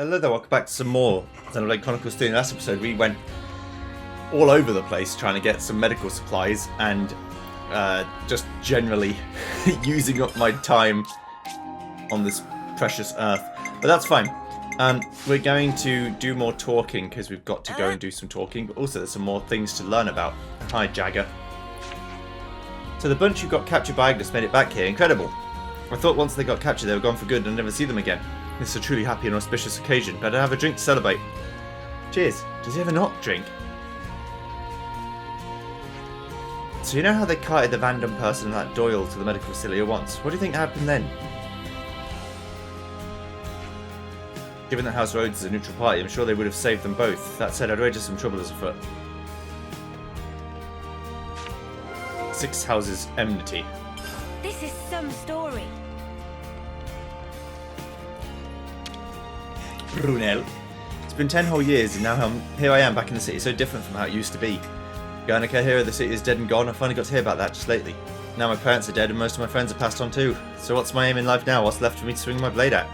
Hello there, welcome back to some more Xenoblade Chronicles 3. In the last episode we went all over the place trying to get some medical supplies and just generally using up my time on this precious earth. But that's fine. We're going to do more talking because we've got to go and do some talking, but also there's some more things to learn about. Hi Jagger. So the bunch who got captured by Agnes made it back here. Incredible. I thought once they got captured they were gone for good and I'd never see them again. This is a truly happy and auspicious occasion. Better have a drink to celebrate. Cheers. Does he ever not drink? So you know how they carted the random person and that Doyle to the medical facility once? What do you think happened then? Given that House Rhodes is a neutral party, I'm sure they would have saved them both. That said, I'd wager some trouble is afoot. Six Houses Enmity. This is some story. Brunel. It's been 10 whole years and now here I am back in the city, so different from how it used to be. Guernica here, the city is dead and gone. I finally got to hear about that just lately. Now my parents are dead and most of my friends have passed on too. So what's my aim in life now? What's left for me to swing my blade at?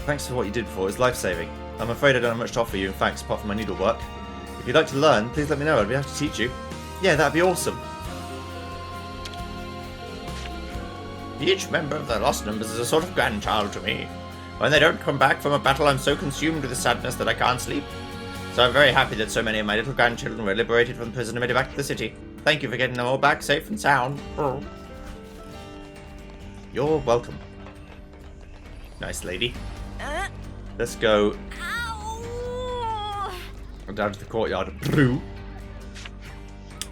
Thanks for what you did before, it's life-saving. I'm afraid I don't have much to offer you in thanks apart from my needlework. If you'd like to learn, please let me know, I'd be happy to teach you. Yeah, that'd be awesome. Each member of the Lost Numbers is a sort of grandchild to me. When they don't come back from a battle, I'm so consumed with the sadness that I can't sleep. So I'm very happy that so many of my little grandchildren were liberated from prison and made it back to the city. Thank you for getting them all back safe and sound. Oh. You're welcome. Nice lady. Let's go down to the courtyard.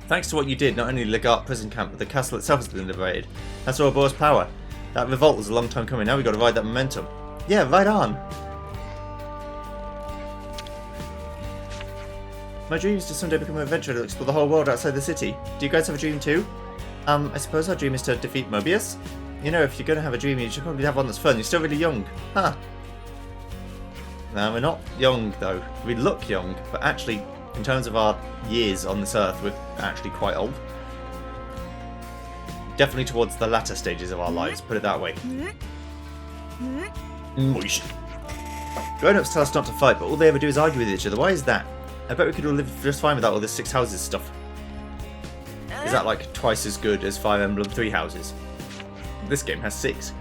Thanks to what you did, not only the Legart prison camp, but the castle itself has been liberated. That's Ouroboros' power. That revolt was a long time coming, now we've got to ride that momentum. Yeah, right on. My dream is to someday become an adventurer to explore the whole world outside the city. Do you guys have a dream too? I suppose our dream is to defeat Mobius? You know, if you're going to have a dream, you should probably have one that's fun. You're still really young. Huh. No, we're not young though. We look young, but actually, in terms of our years on this earth, we're actually quite old. Definitely towards the latter stages of our lives, put it that way. Moish. Grown-ups tell us not to fight, but all they ever do is argue with each other. Why is that? I bet we could all live just fine without all this Six Houses stuff. Is that like twice as good as Fire Emblem 3 houses? This game has 6.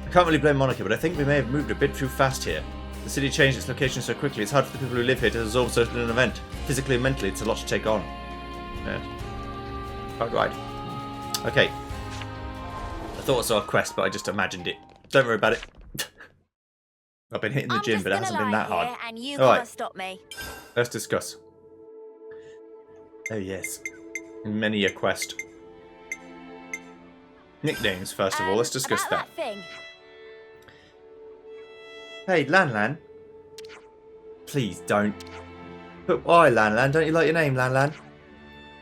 I can't really blame Monica, but I think we may have moved a bit too fast here. The city changed its location so quickly, it's hard for the people who live here to absorb such an event. Physically and mentally, it's a lot to take on. Yeah. Quite right. Okay. I thought I saw a quest, but I just imagined it. Don't worry about it. I've been hitting the gym, but it hasn't been that hard. Alright, stop me. Let's discuss. Oh yes. Many a quest. Nicknames, first of all, let's discuss that. Thing. Hey, Lan Lan. Please don't. But why, Lan Lan? Don't you like your name, Lan Lan?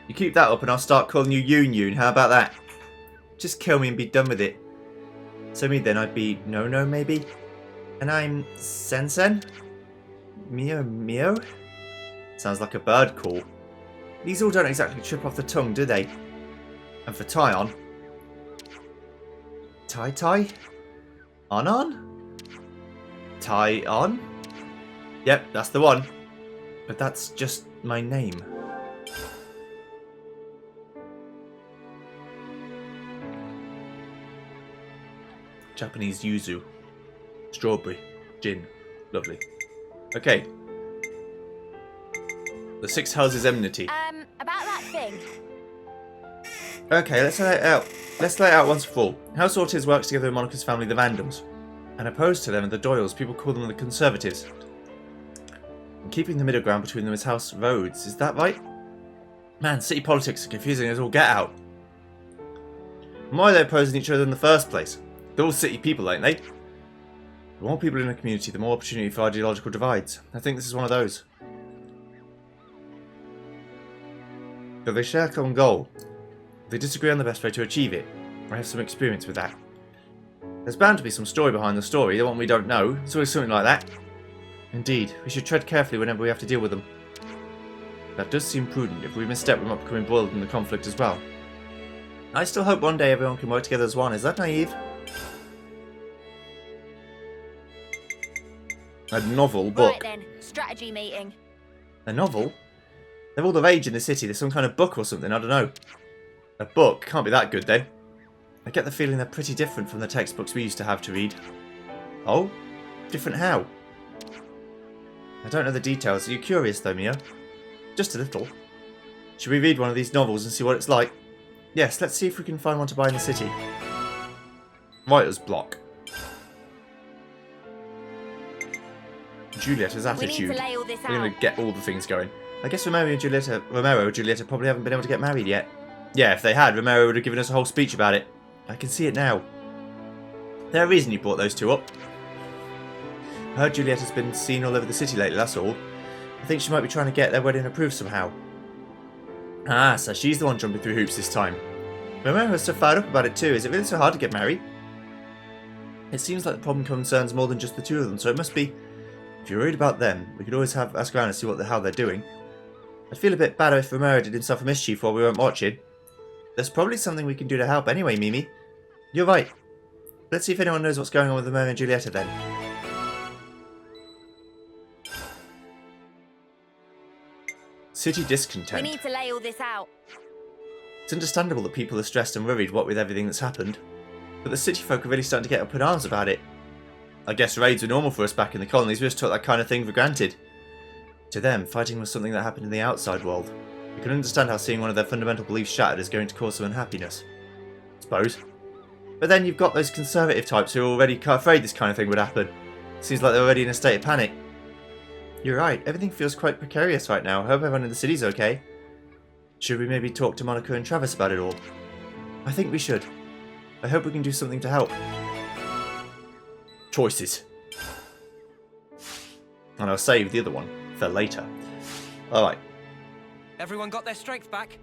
You keep that up and I'll start calling you Yoon Yoon. How about that? Just kill me and be done with it. So me then, I'd be No No maybe? And I'm Sen Sen? Mio Mio? Sounds like a bird call. These all don't exactly trip off the tongue, do they? And for Tyon? Tai Tai? On? Tai On? Yep, that's the one. But that's just my name. Japanese yuzu. Strawberry. Gin. Lovely. Okay. The Six Houses Enmity. About that thing. Okay, let's lay it out. Let's lay it out once for all. House Ortiz works together with Monica's family, the Vandoms. And opposed to them are the Doyles, people call them the Conservatives. And keeping the middle ground between them is House Rhodes, is that right? Man, city politics are confusing as all get out. And why are they opposing each other in the first place? They're all city people, ain't they? The more people in a community, the more opportunity for ideological divides. I think this is one of those. But they share a common goal. They disagree on the best way to achieve it. I have some experience with that. There's bound to be some story behind the story, the one we don't know. It's always something like that. Indeed, we should tread carefully whenever we have to deal with them. That does seem prudent. If we misstep, we might become embroiled in the conflict as well. I still hope one day everyone can work together as one. Is that naive? A novel book. Right then, strategy meeting. A novel? They're all the rage in the city. There's some kind of book or something, I don't know. A book? Can't be that good then. I get the feeling they're pretty different from the textbooks we used to have to read. Oh? Different how? I don't know the details. Are you curious though, Mia? Just a little. Should we read one of these novels and see what it's like? Yes, let's see if we can find one to buy in the city. Writer's block. Julieta's attitude. We need to lay all this We're going out. to get all the things going. I guess Romero and Julieta probably haven't been able to get married yet. Yeah, if they had, Romero would have given us a whole speech about it. I can see it now. There's a reason you brought those two up. I heard Julieta's been seen all over the city lately, that's all. I think she might be trying to get their wedding approved somehow. Ah, so she's the one jumping through hoops this time. Romero's so fired up about it too. Is it really so hard to get married? It seems like the problem concerns more than just the two of them, so it must be... If you're worried about them, we could always ask around and see how they're doing. I'd feel a bit better if Romero did himself a mischief while we weren't watching. There's probably something we can do to help anyway, Mimi. You're right. Let's see if anyone knows what's going on with Romero and Julieta then. City discontent. We need to lay all this out. It's understandable that people are stressed and worried what with everything that's happened, but the city folk are really starting to get up in arms about it. I guess raids were normal for us back in the colonies, we just took that kind of thing for granted. To them, fighting was something that happened in the outside world. You can understand how seeing one of their fundamental beliefs shattered is going to cause some unhappiness. I suppose. But then you've got those conservative types who are already afraid this kind of thing would happen. Seems like they're already in a state of panic. You're right, everything feels quite precarious right now. I hope everyone in the city's okay. Should we maybe talk to Monica and Travis about it all? I think we should. I hope we can do something to help. Choices. And I'll save the other one for later. Alright. Everyone got their strength back?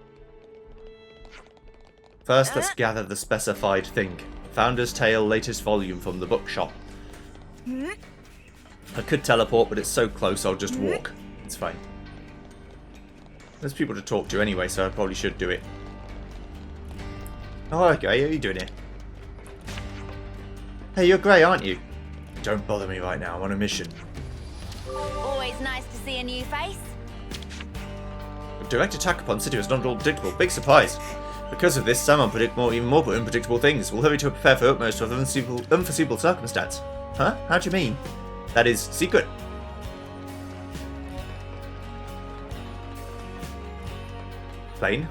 First, let's gather the specified thing. Founder's Tale, latest volume from the bookshop. I could teleport, but it's so close I'll just walk. It's fine. There's people to talk to anyway, so I probably should do it. Oh, okay, how are you doing here? Hey, you're grey, aren't you? Don't bother me right now, I'm on a mission. Always nice to see a new face. A direct attack upon City was not at all predictable. Big surprise. Because of this, some even more unpredictable things. We'll hurry to prepare for utmost of unforeseeable circumstance. Huh? How do you mean? That is secret. Plane.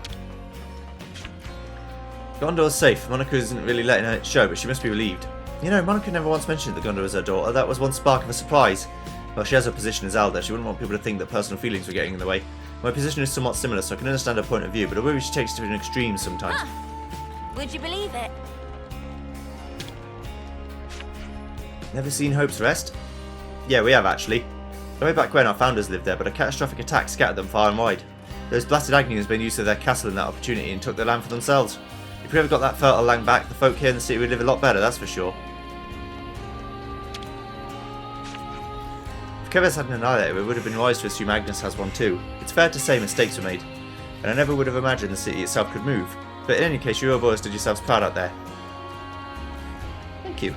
Gondor's safe. Monica isn't really letting it show, but she must be relieved. You know, Monica never once mentioned that Gondor was her daughter. That was one spark of a surprise. Well, she has her position as elder. She wouldn't want people to think that personal feelings were getting in the way. My position is somewhat similar, so I can understand her point of view, but I worry she takes it to an extreme sometimes. Huh. Would you believe it? Never seen Hope's Rest? Yeah, we have actually. Way back when our founders lived there, but a catastrophic attack scattered them far and wide. Those blasted Agnews made use of their castle in that opportunity and took their land for themselves. If we ever got that fertile land back, the folk here in the city would live a lot better, that's for sure. If Kevin's had an annihilator, it would have been wise to assume Agnes has one too. It's fair to say mistakes were made, and I never would have imagined the city itself could move. But in any case, you boys did yourselves proud out there. Thank you.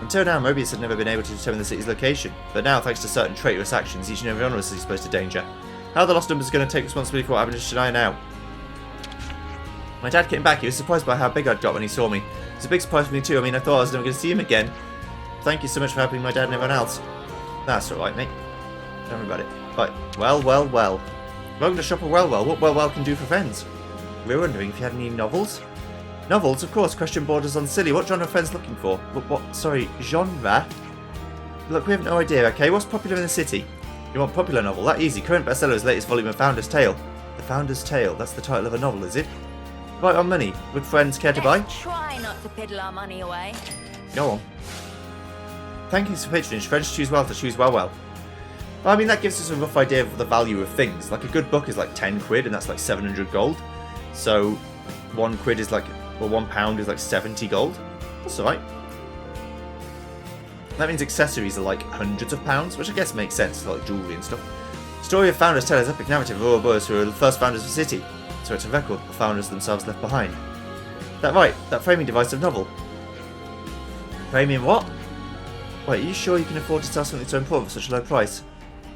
Until now, Mobius had never been able to determine the city's location, but now, thanks to certain traitorous actions, each and every one of us is exposed to danger. How are the Lost Numbers going to take responsibility for what happened to Shania now? My dad came back. He was surprised by how big I'd got when he saw me. It's a big surprise for me too. I mean, I thought I was never going to see him again. Thank you so much for helping my dad and everyone else. That's alright, mate. Don't worry about it. Right. Well. Welcome to Shop of Well. What Well can do for friends. We were wondering if you had any novels? Novels, of course. Question borders on silly. What genre are friends looking for? Sorry, genre? Look, we have no idea, okay? What's popular in the city? You want popular novel? That easy. Current bestseller's latest volume of Founder's Tale. The Founder's Tale? That's the title of a novel, is it? Right on money. Would friends care to buy? Let's try not to piddle our money away. Go on. Thank you for patronage. Friends choose well to choose well. Well, I mean, that gives us a rough idea of the value of things. Like, a good book is like 10 quid, and that's like 700 gold. So, 1 quid is like, well, £1 is like 70 gold. That's alright. That means accessories are like hundreds of pounds, which I guess makes sense, like jewellery and stuff. Story of Founders Tale is epic narrative of Ouroboros who were the first founders of the city, so it's a record the founders themselves left behind. That right, that framing device of novel. Framing what? Wait, are you sure you can afford to sell something so important for such a low price?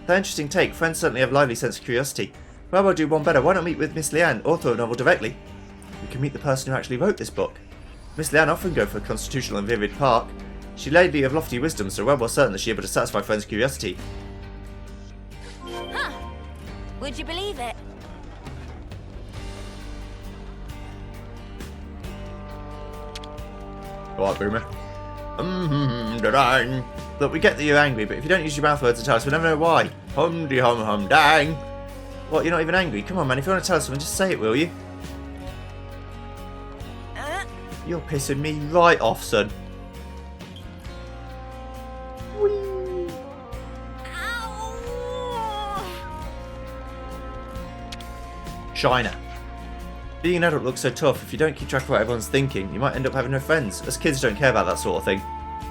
That interesting take. Friends certainly have a lively sense of curiosity. Well, I'll do one better. Why not meet with Miss Leanne, author of the novel, directly? You can meet the person who actually wrote this book. Miss Leanne often go for constitutional and vivid park. She lady of lofty wisdom, so well certain that she able to satisfy friends' curiosity. Huh. Would you believe it? Alright, Boomer. Dang. Look, we get that you're angry, but if you don't use your mouth words to tell us, we'll never know why. Hum dang. What, you're not even angry? Come on, man, if you want to tell us something, just say it, will you? You're pissing me right off, son. Whee. Ow! China. Being an adult looks so tough. If you don't keep track of what everyone's thinking, you might end up having no friends. Us kids don't care about that sort of thing.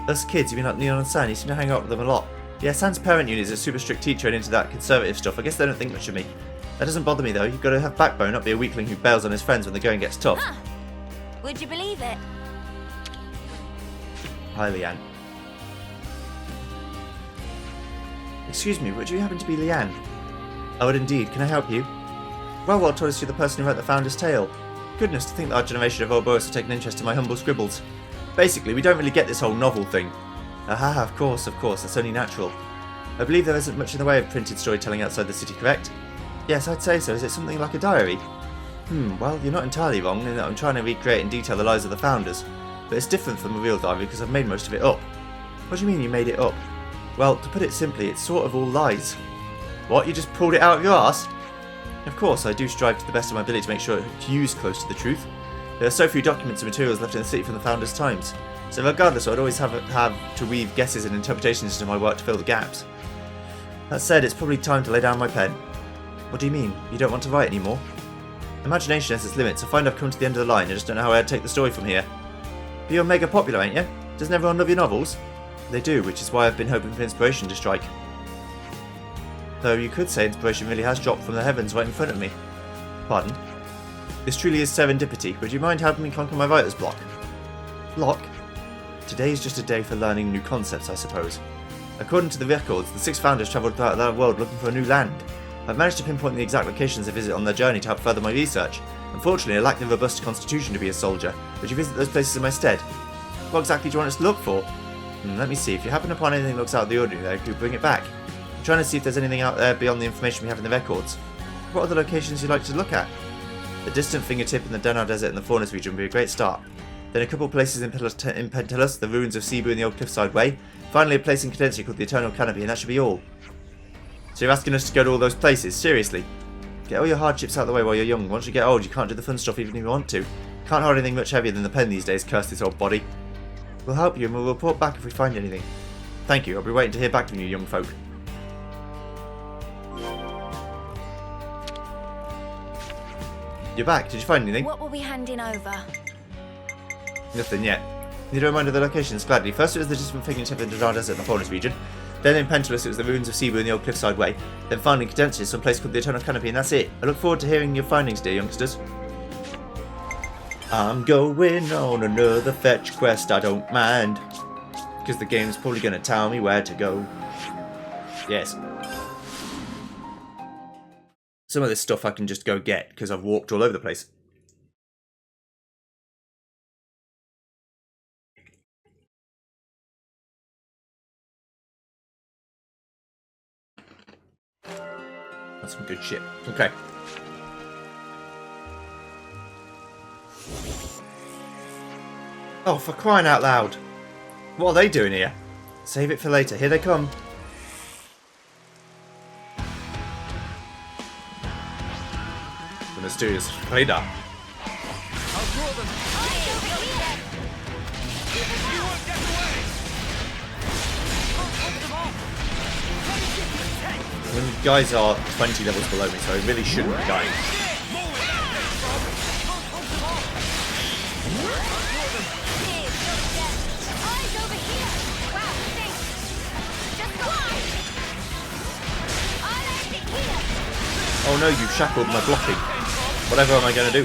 Us kids, you mean like Neon and San, you seem to hang out with them a lot. Yeah, San's parent unit is a super strict teacher and into that conservative stuff. I guess they don't think much of me. That doesn't bother me though. You've got to have backbone, not be a weakling who bails on his friends when the going gets tough. Huh. Would you believe it? Hi, Leanne. Excuse me, would you happen to be Leanne? I would indeed. Can I help you? Well, told us you're the person who wrote the Founder's Tale. Goodness, to think that our generation of old boys have taken interest in my humble scribbles. Basically, we don't really get this whole novel thing. Aha, of course, that's only natural. I believe there isn't much in the way of printed storytelling outside the city, correct? Yes, I'd say so. Is it something like a diary? Well, you're not entirely wrong in that I'm trying to recreate in detail the lives of the founders. But it's different from a real diary because I've made most of it up. What do you mean you made it up? Well, to put it simply, it's sort of all lies. What, you just pulled it out of your arse? Of course, I do strive to the best of my ability to make sure it's used close to the truth. There are so few documents and materials left in the city from the founders' times. So regardless, I'd always have to weave guesses and interpretations into my work to fill the gaps. That said, it's probably time to lay down my pen. What do you mean? You don't want to write anymore? Imagination has its limits. I find I've come to the end of the line. I just don't know how I'd take the story from here. But you're mega popular, ain't you? Doesn't everyone love your novels? They do, which is why I've been hoping for inspiration to strike. Though you could say inspiration really has dropped from the heavens right in front of me. Pardon? This truly is serendipity. Would you mind helping me conquer my writer's block? Block? Today is just a day for learning new concepts, I suppose. According to the records, the 6 founders travelled throughout the world looking for a new land. I've managed to pinpoint the exact locations they visit on their journey to help further my research. Unfortunately, I lack the robust constitution to be a soldier. Would you visit those places in my stead? What exactly do you want us to look for? Let me see. If you happen upon anything that looks out of the ordinary there, could bring it back. I'm trying to see if there's anything out there beyond the information we have in the records. What are the locations you'd like to look at? The distant fingertip in the Denar Desert in the Faunus region would be a great start. Then a couple of places in Pentelis, the ruins of Cebu and the old Cliffside Way. Finally, a place in Cadencia called the Eternal Canopy, and that should be all. So you're asking us to go to all those places? Seriously? Get all your hardships out of the way while you're young. Once you get old, you can't do the fun stuff even if you want to. Can't hold anything much heavier than the pen these days, curse this old body. We'll help you and we'll report back if we find anything. Thank you, I'll be waiting to hear back from you, young folk. You're back, did you find anything? What were we handing over? Nothing yet. Need a reminder of the locations, gladly. First it was the distant fingertip in the Denar Desert in the Faunus region. Then in Pentelis it was the ruins of Cebu and the old Cliffside Way. Then finally in Cadencia, some place called the Eternal Canopy, and that's it. I look forward to hearing your findings, dear youngsters. I'm going on another fetch quest, I don't mind. Because the game's probably going to tell me where to go. Yes. Some of this stuff I can just go get, because I've walked all over the place. That's some good shit. Okay. Oh, for crying out loud. What are they doing here? Save it for later. Here they come. Let's do this. Play that. I'll draw them. You won't get away. The guys are 20 levels below me, so I really shouldn't be dying. Oh no, you've shackled my blocking. Whatever am I going to do?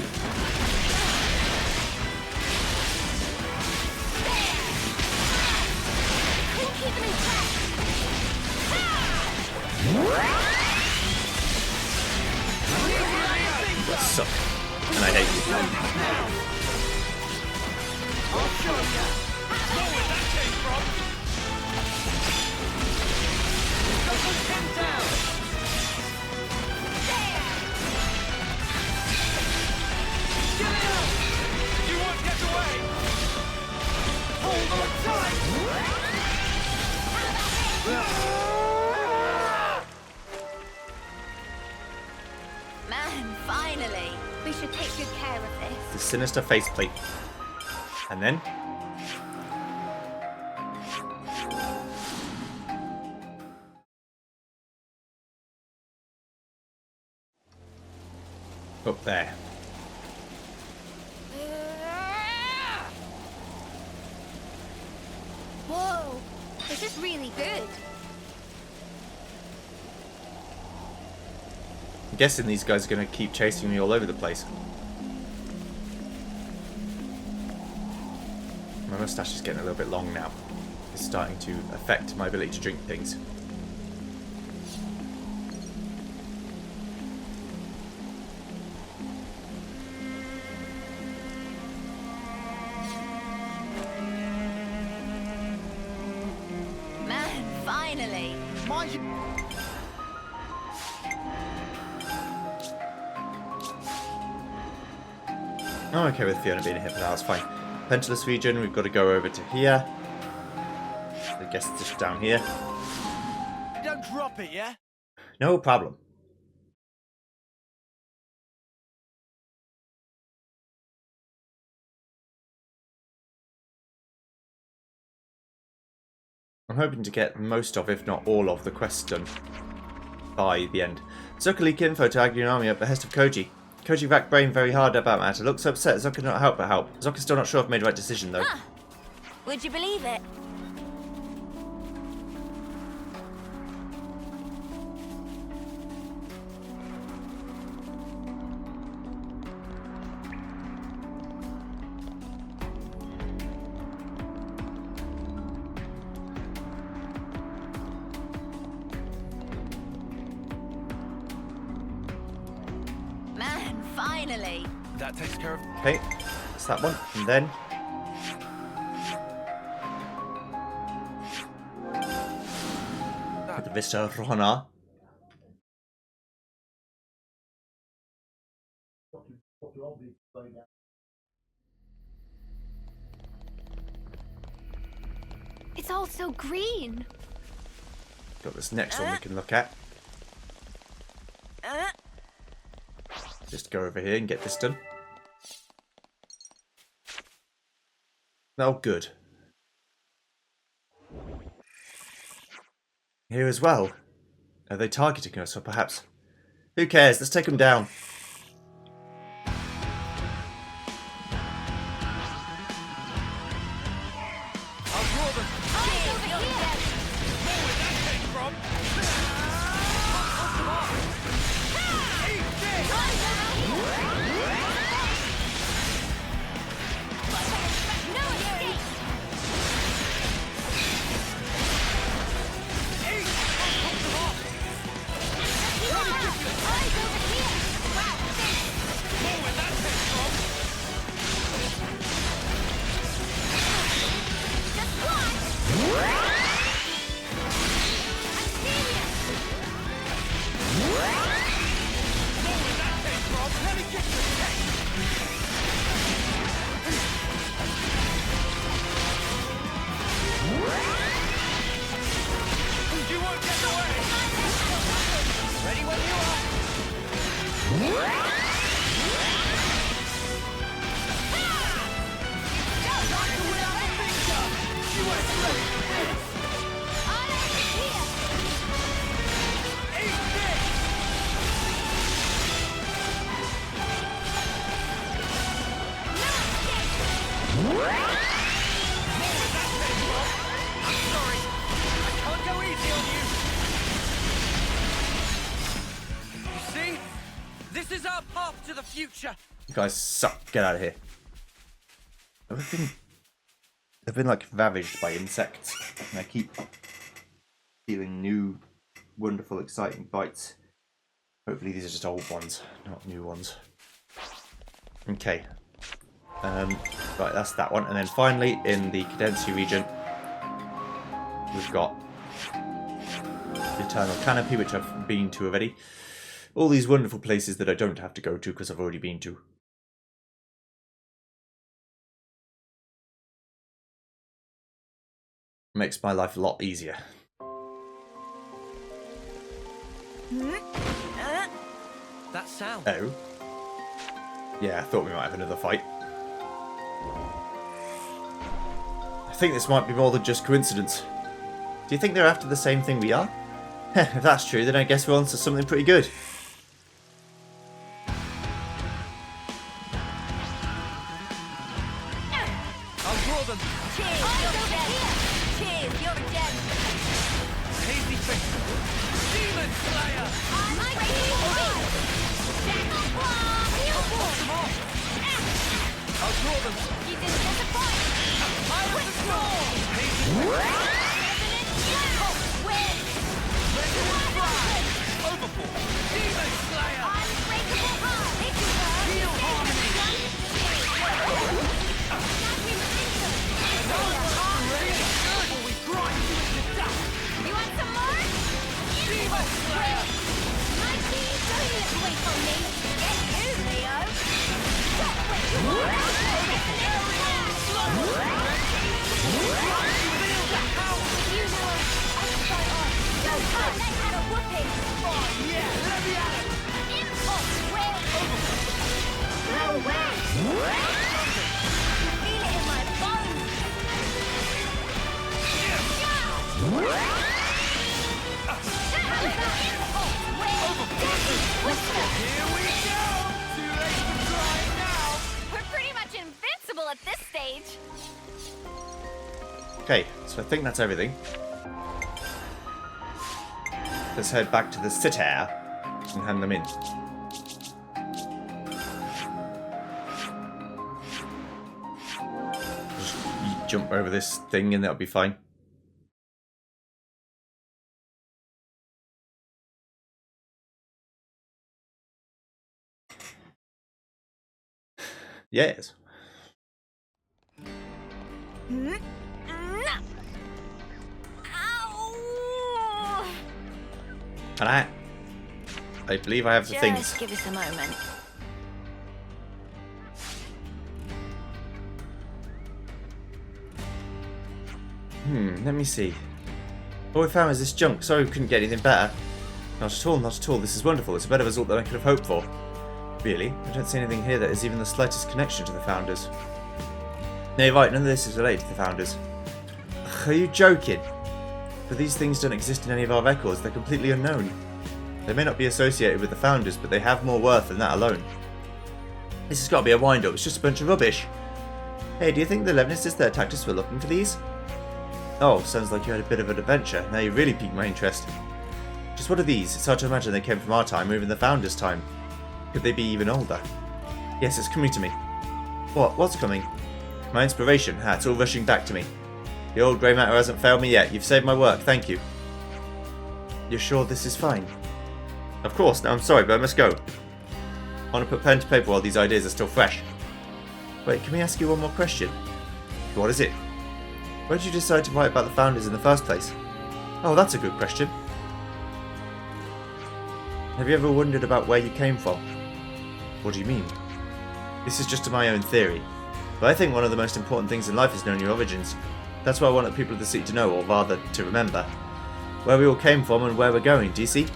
Keep them suck. And I hate you. I'll show ya. Know where that came from. Go put him down. Get out. You won't get away. Hold on tight. Man, finally. We should take good care of this. The sinister faceplate. And then... up there. Whoa, this is really good. I'm guessing these guys are going to keep chasing me all over the place. My mustache is getting a little bit long now. It's starting to affect my ability to drink things. Man, finally. Mind you. I'm okay with Fiona being a hit, but that's fine. Pentalus region, we've got to go over to here. I guess it's just down here. Don't drop it, yeah? No problem. I'm hoping to get most of, if not all of, the quests done by the end. Zucker leak info to Agnonami at behest of Koji. Koji racked brain very hard about matter. Looks upset. Zucker not help but help. Zucker's still not sure if I've made the right decision though. Huh. Would you believe it? Man, finally. That takes care of. Okay, that's that one. And then the Vista Rona. It's all so green. Got this next one we can look at. Uh, Just go over here and get this done. Oh, good. Here as well. Are they targeting us, or perhaps... Who cares? Let's take them down. I'll draw them. Eyes over here. Know where that came from. Eat this. Eyes over here. No escape. Eat. Eyes over here. Wow, thanks. Know where that came from. Just one. I'm serious. Know where that came from. Let me get you a sec. You won't get away. Ready when you are. You want to play this? Eyes over here. Eat this. I'm sorry. I can't go easy on you. You see? This is our path to the future. You guys suck. Get out of here. They've been like ravaged by insects, and I keep feeling new, wonderful, exciting bites. Hopefully these are just old ones, not new ones. Okay. Right, that's that one. And then finally, in the Cadency region, we've got the Eternal Canopy, which I've been to already. All these wonderful places that I don't have to go to because I've already been to. Makes my life a lot easier. That sound. Oh. Yeah, I thought we might have another fight. I think this might be more than just coincidence. Do you think they're after the same thing we are? If that's true, then I guess we're on to something pretty good. I'll draw them. Cheers, you're dead. Cheers, you're dead. Hazy face. Demon Slayer. My team. I'll draw them. You didn't disappoint. I withdraw. Hazy face. Overboard. Demon Slayer. Heal harmony. Before we grind you to dust. You want some more? Demon Slayer. My team, don't you wait for me. Get you, Leo. Stop what you want. Feel the power. You know it. I'll start on. Don't come. Let's have a whooping. Yeah, let me at it. No way! Feel it in my bones! Here we go. Too late to try now. We're pretty much invincible at this stage. Okay, so I think that's everything. Let's head back to the city and hand them in. Just jump over this thing and that'll be fine. Yes. Ow! And I believe I have the things. Just give us a moment. Let me see. All we found was this junk. Sorry we couldn't get anything better. Not at all, not at all. This is wonderful. It's a better result than I could have hoped for. Really? I don't see anything here that has even the slightest connection to the Founders. No, you're right. None of this is related to the Founders. Ugh, are you joking? But these things don't exist in any of our records. They're completely unknown. They may not be associated with the Founders, but they have more worth than that alone. This has got to be a wind-up. It's just a bunch of rubbish. Hey, do you think the Levenists that attacked us were looking for these? Oh, sounds like you had a bit of an adventure. Now you really piqued my interest. Just what are these? It's hard to imagine they came from our time or even the Founders' time. Could they be even older? Yes, it's coming to me. What? What's coming? My inspiration. It's all rushing back to me. The old grey matter hasn't failed me yet. You've saved my work. Thank you. You're sure this is fine? Of course. Now I'm sorry, but I must go. I want to put pen to paper while these ideas are still fresh. Wait, can we ask you one more question? What is it? Why did you decide to write about the Founders in the first place? Oh, that's a good question. Have you ever wondered about where you came from? What do you mean? This is just my own theory, but I think one of the most important things in life is knowing your origins. That's why I wanted people of the Seat to know, or rather, to remember, where we all came from and where we're going, do you see?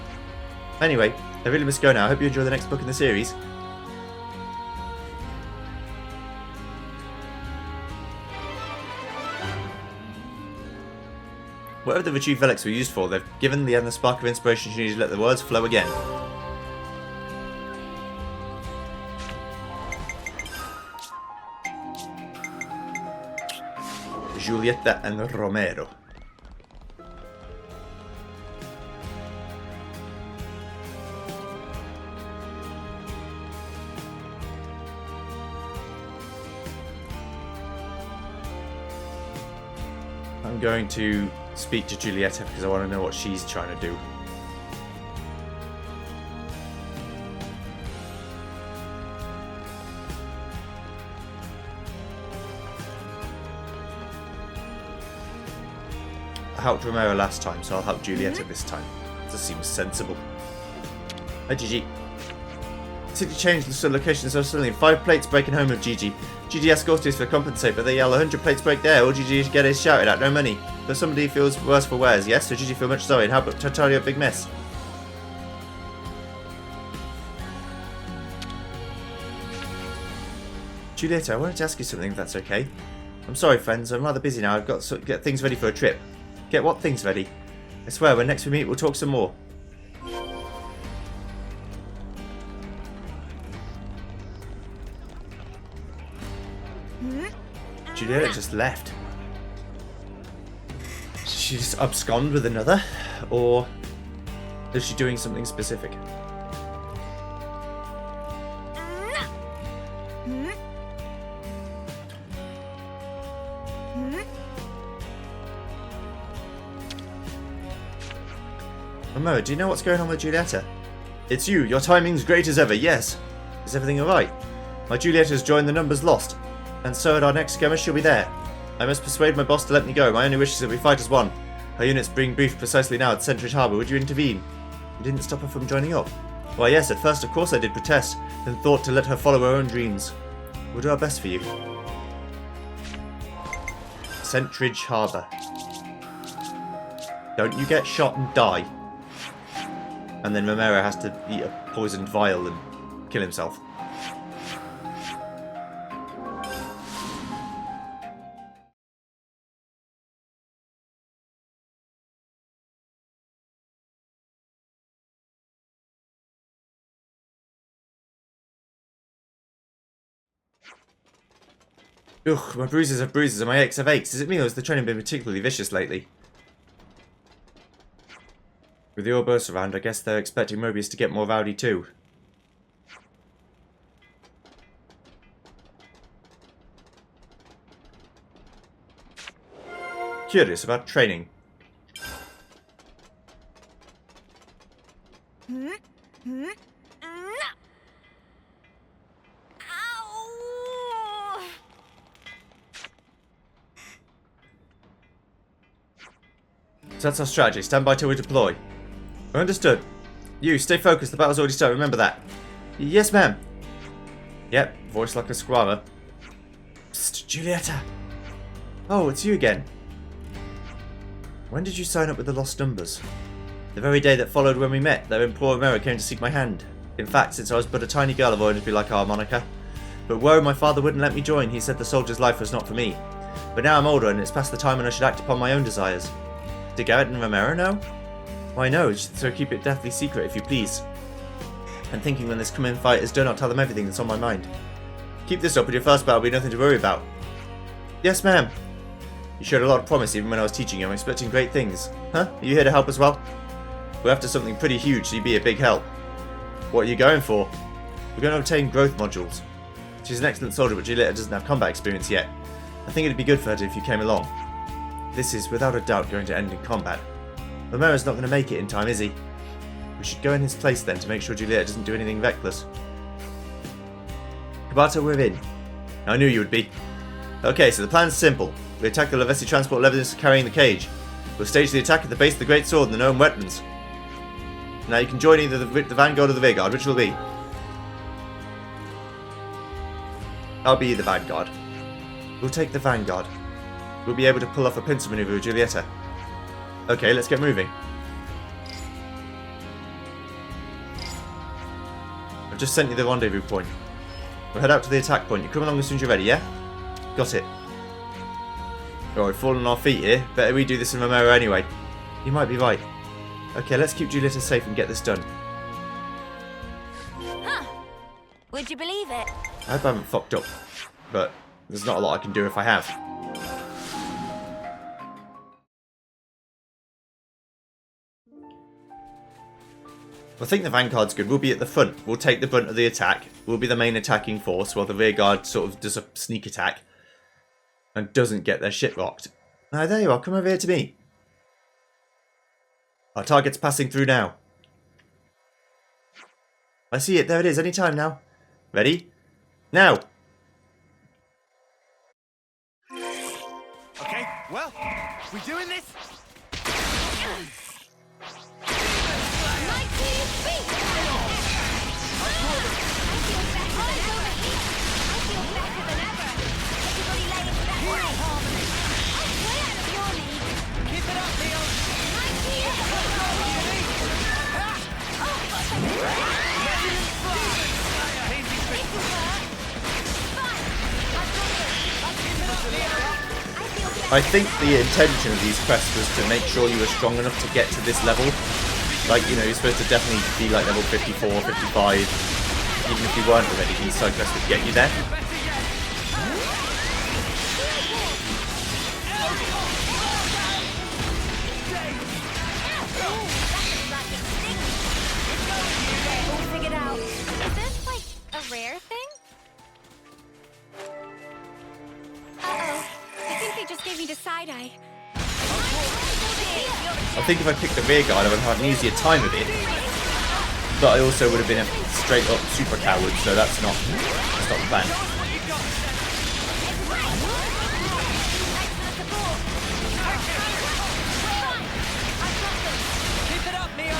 Anyway, I really must go now. I hope you enjoy the next book in the series. Whatever the retrieved relics were used for, they've given Leanne the spark of inspiration she needed to let the words flow again. Julieta and Romero. I'm going to speak to Julieta because I want to know what she's trying to do. helped Romero last time, so I'll help Julieta this time. This seems sensible. Hi, Gigi. City changed the location so suddenly. 5 plates breaking home with Gigi. Gigi asks authorities to compensate, but they yell 100 plates break there. All Gigi get is shouted at, no money. But somebody feels worse for wears, yes? So Gigi feel much sorry and help to tidy up big mess. Julieta, I wanted to ask you something if that's okay. I'm sorry, friends. I'm rather busy now. I've got to get things ready for a trip. Get what things ready? I swear, when next we meet, we'll talk some more. Julieta just left. Did she just abscond with another? Or is she doing something specific? Momo, do you know what's going on with Julieta? It's you. Your timing's great as ever, yes. Is everything alright? My Julieta's joined the numbers lost. And so at our next skirmish she'll be there. I must persuade my boss to let me go. My only wish is that we fight as one. Her unit's being briefed precisely now at Sentridge Harbour. Would you intervene? You didn't stop her from joining up? Why yes, at first of course I did protest, then thought to let her follow her own dreams. We'll do our best for you. Sentridge Harbour. Don't you get shot and die. And then Romero has to eat a poisoned vial and kill himself. Ugh, my bruises have bruises and my aches have aches. Is it me or has the training been particularly vicious lately? With the Ouroboros around, I guess they're expecting Mobius to get more rowdy too. Curious about training. Ow! So that's our strategy. Stand by till we deploy. Understood. You, stay focused. The battle's already started. Remember that. Yes, ma'am. Yep, voice like a squatter. Psst, Julieta. Oh, it's you again. When did you sign up with the Lost Numbers? The very day that followed when we met, therein poor Romero came to seek my hand. In fact, since I was but a tiny girl, I've always been like our Monica. But woe, my father wouldn't let me join. He said the soldier's life was not for me. But now I'm older and it's past the time when I should act upon my own desires. Do Garrett and Romero know? Why no, so keep it deathly secret if you please. And thinking when this come-in fight is done, I'll tell them everything that's on my mind. Keep this up and your first battle will be nothing to worry about. Yes, ma'am. You showed a lot of promise even when I was teaching you. I'm expecting great things. Huh? Are you here to help as well? We're after something pretty huge, so you'd be a big help. What are you going for? We're going to obtain growth modules. She's an excellent soldier, but Julieta doesn't have combat experience yet. I think it'd be good for her if you came along. This is without a doubt going to end in combat. Romero's not going to make it in time, is he? We should go in his place then to make sure Julieta doesn't do anything reckless. Kabato, we're in. I knew you would be. Okay, so the plan's simple. We attack the Lavesi transport levies carrying the cage. We'll stage the attack at the base of the Great Sword in the known wetlands. Now you can join either the Vanguard or the Rearguard. Which will it be? I'll be the Vanguard. We'll take the Vanguard. We'll be able to pull off a pincer maneuver with Julieta. Okay, let's get moving. I've just sent you the rendezvous point. We'll head out to the attack point. You come along as soon as you're ready, yeah? Got it. Oh, we've fallen on our feet here. Better we do this in Romero anyway. You might be right. Okay, let's keep Julieta safe and get this done. Huh. Would you believe it? I hope I haven't fucked up. But there's not a lot I can do if I have. I think the Vanguard's good. We'll be at the front. We'll take the brunt of the attack. We'll be the main attacking force while the Rearguard sort of does a sneak attack and doesn't get their shit rocked. Ah, there you are. Come over here to me. Our target's passing through now. I see it. There it is. Any time now. Ready? Now! Okay, well, we doing this? Mighty beast! I feel better than ever. Everybody lay into that way. I'm way out of your league. Keep it up, Leo. Mighty I think the intention of these quests was to make sure you were strong enough to get to this level. Like, you know, you're supposed to definitely be like level 54, 55. Even if you weren't already, these side quests would get you there. all figured out. Is this like a rare thing? Uh-oh. I think they just gave me the side eye. I think if I picked the rear guard, I would have had an easier time of it. But I also would have been a straight up super coward, so that's not the plan. Keep it up, Leo.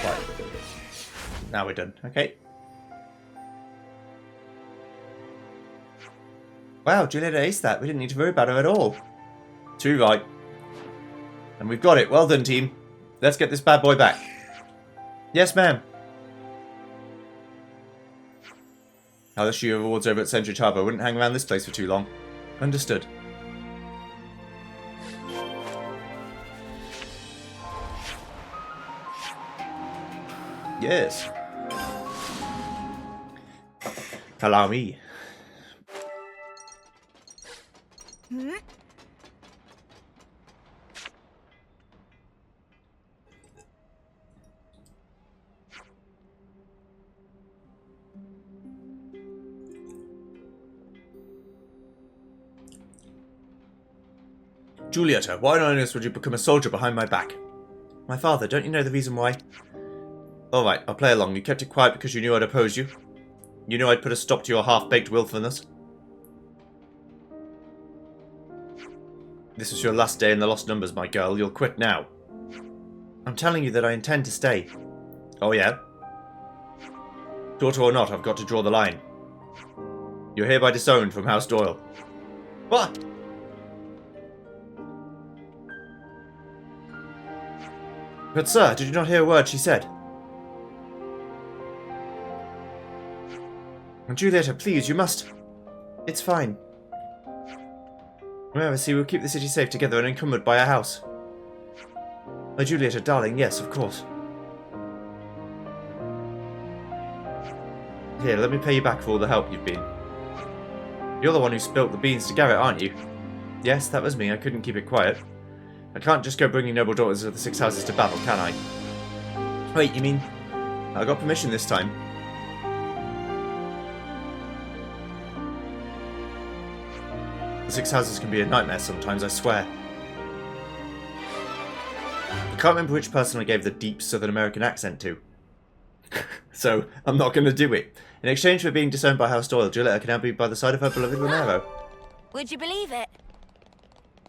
Right. Now we're done. Okay. Wow, Juliet aced that. We didn't need to worry about her at all. Too right. And we've got it. Well done, team. Let's get this bad boy back. Yes, ma'am. How the shoe rewards over at Century Tower. Wouldn't hang around this place for too long. Understood. Yes. Allow me. Julieta, why on earth would you become a soldier behind my back? My father, don't you know the reason why? Alright, I'll play along. You kept it quiet because you knew I'd oppose you. You knew I'd put a stop to your half-baked willfulness. This is your last day in the Lost Numbers, my girl. You'll quit now. I'm telling you that I intend to stay. Oh yeah? Daughter or not, I've got to draw the line. You're hereby disowned from House Doyle. What? But sir, did you not hear a word she said? Julieta, please, you must... It's fine. Remember, see, we'll keep the city safe together and encumbered by our house. My Julieta, darling, yes, of course. Here, let me pay you back for all the help you've been. You're the one who spilt the beans to Garrett, aren't you? Yes, that was me. I couldn't keep it quiet. I can't just go bringing noble daughters of the Six Houses to battle, can I? Wait, you mean... I got permission this time. The Six Houses can be a nightmare sometimes, I swear. I can't remember which person I gave the deep Southern American accent to. So, I'm not going to do it. In exchange for being disowned by House Doyle, Julieta can now be by the side of her beloved Romero. Would you believe it?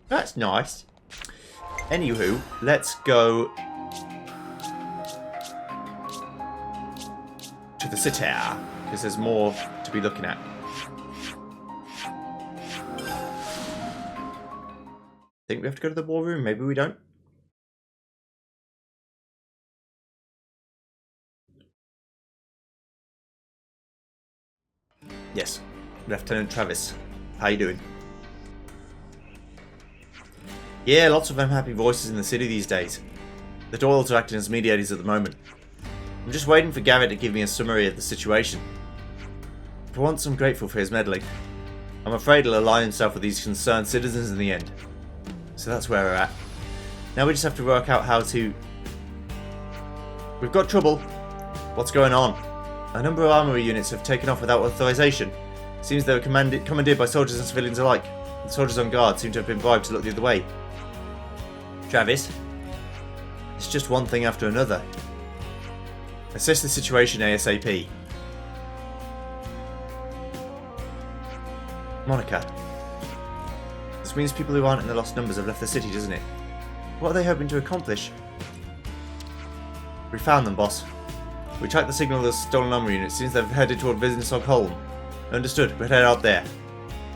That's nice. Anywho, let's go to the city, because there's more to be looking at. Think we have to go to the war room? Maybe we don't. Yes, Lieutenant Travis. How you doing? Yeah, lots of unhappy voices in the city these days. The Doyles are acting as mediators at the moment. I'm just waiting for Garrett to give me a summary of the situation. For once, I'm grateful for his meddling. I'm afraid he'll align himself with these concerned citizens in the end. So that's where we're at. Now we just have to work out how to... We've got trouble. What's going on? A number of armory units have taken off without authorization. Seems they were commandeered by soldiers and civilians alike. The soldiers on guard seem to have been bribed to look the other way. Travis? It's just one thing after another. Assess the situation ASAP. Monica. This means people who aren't in the lost numbers have left the city, doesn't it? What are they hoping to accomplish? We found them, boss. We tracked the signal of the stolen armor unit. Seems they've headed toward Wissenstockholm. Understood. We'll head out there.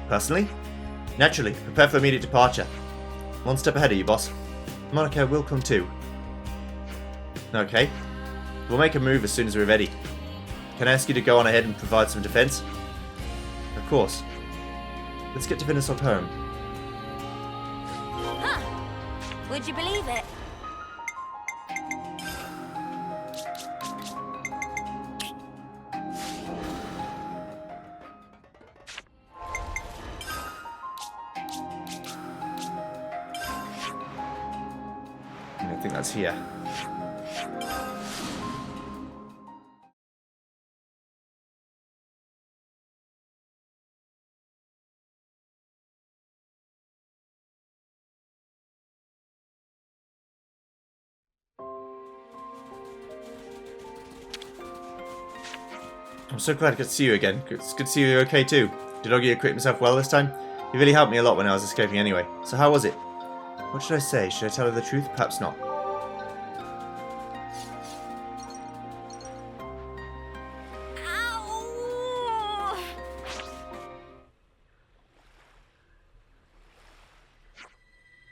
Personally? Naturally. Prepare for immediate departure. One step ahead of you, boss. Monica will come too. Okay. We'll make a move as soon as we're ready. Can I ask you to go on ahead and provide some defense? Of course. Let's get to Wissenstockholm. Huh. Would you believe it? I think that's here. I'm so glad I could see you again. It's good to see you're okay too. Did Oggy acquit himself well this time? He really helped me a lot when I was escaping anyway. So how was it? What should I say? Should I tell her the truth? Perhaps not. Ow!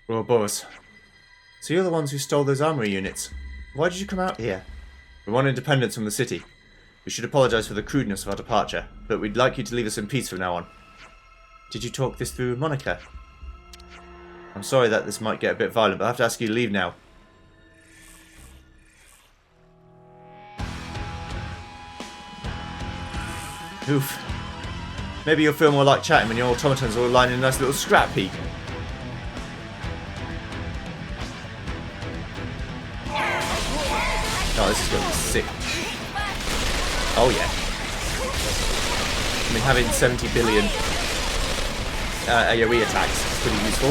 Well, boss. So you're the ones who stole those armory units. Why did you come out here? We want independence from the city. We should apologise for the crudeness of our departure, but we'd like you to leave us in peace from now on. Did you talk this through with Monica? I'm sorry that this might get a bit violent, but I have to ask you to leave now. Oof. Maybe you'll feel more like chatting when your automatons are all lying in a nice little scrap heap. Oh, this is going to be sick. Oh yeah. I mean, having 70 billion AoE attacks is pretty useful.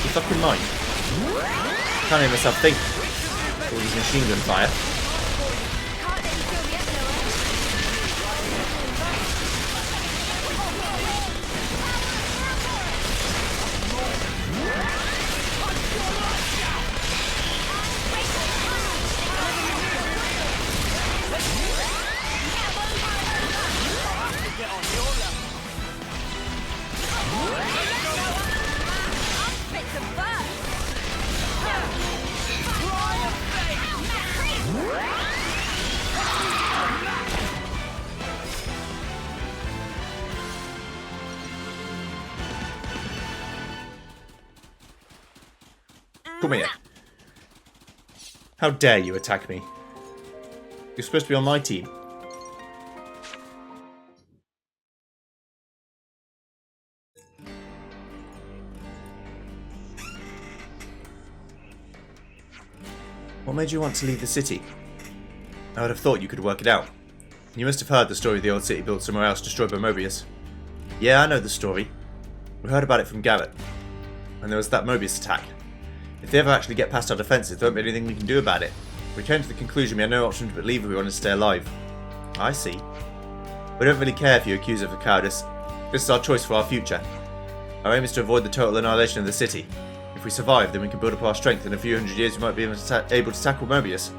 You fucking mind? Can't hear myself think. All these machine gun fire. Come here. How dare you attack me? You're supposed to be on my team. What made you want to leave the city? I would have thought you could work it out. You must have heard the story of the old city built somewhere else destroyed by Mobius. Yeah, I know the story. We heard about it from Garrett. And there was that Mobius attack. If they ever actually get past our defences, there won't be anything we can do about it. We came to the conclusion we had no option but leave if we wanted to stay alive. I see. We don't really care if you accuse us of cowardice. This is our choice for our future. Our aim is to avoid the total annihilation of the city. If we survive, then we can build up our strength. In a few hundred years, we might be able to tackle Mobius.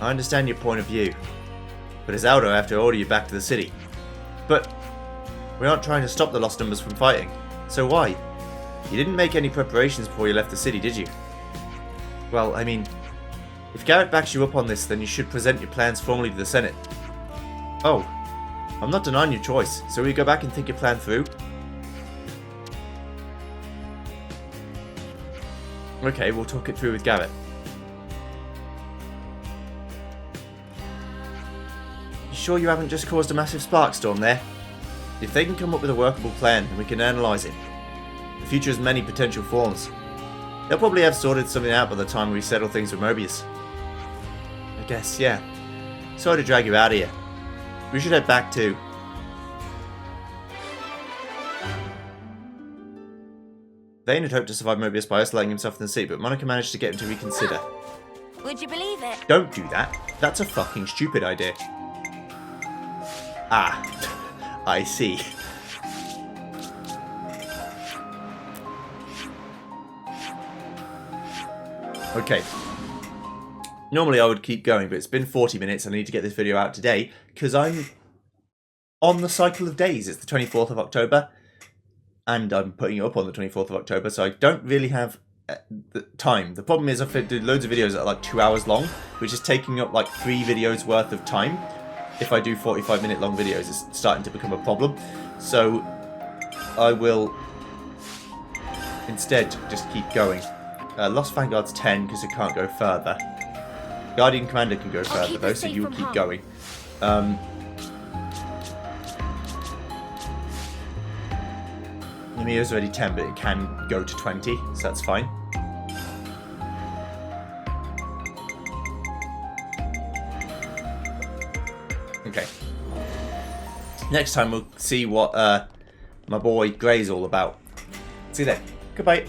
I understand your point of view. But as Aldo, I have to order you back to the city. But we aren't trying to stop the lost numbers from fighting. So why? You didn't make any preparations before you left the city, did you? Well, I mean, if Garrett backs you up on this, then you should present your plans formally to the Senate. Oh, I'm not denying your choice, so will you go back and think your plan through? Okay, we'll talk it through with Garrett. You sure you haven't just caused a massive spark storm there? If they can come up with a workable plan, then we can analyse it. The future has many potential forms. They'll probably have sorted something out by the time we settle things with Mobius. I guess, yeah. Sorry to drag you out of here. We should head back to... Vane had hoped to survive Mobius by isolating himself in the sea, but Monica managed to get him to reconsider. Would you believe it? Don't do that. That's a fucking stupid idea. Ah, I see. Okay. Normally I would keep going, but it's been 40 minutes. I need to get this video out today because I'm on the cycle of days. It's the 24th of October and I'm putting it up on the 24th of October, so I don't really have the time. The problem is I've did loads of videos that are like 2 hours long, which is taking up like 3 videos worth of time. If I do 45-minute long videos, it's starting to become a problem. So I will instead just keep going. Lost Vanguard's 10 because it can't go further. Guardian Commander can go further though, so you will keep going. Yamiya's already 10, but it can go to 20, so that's fine. Okay. Next time we'll see what my boy Gray's all about. See you then. Goodbye.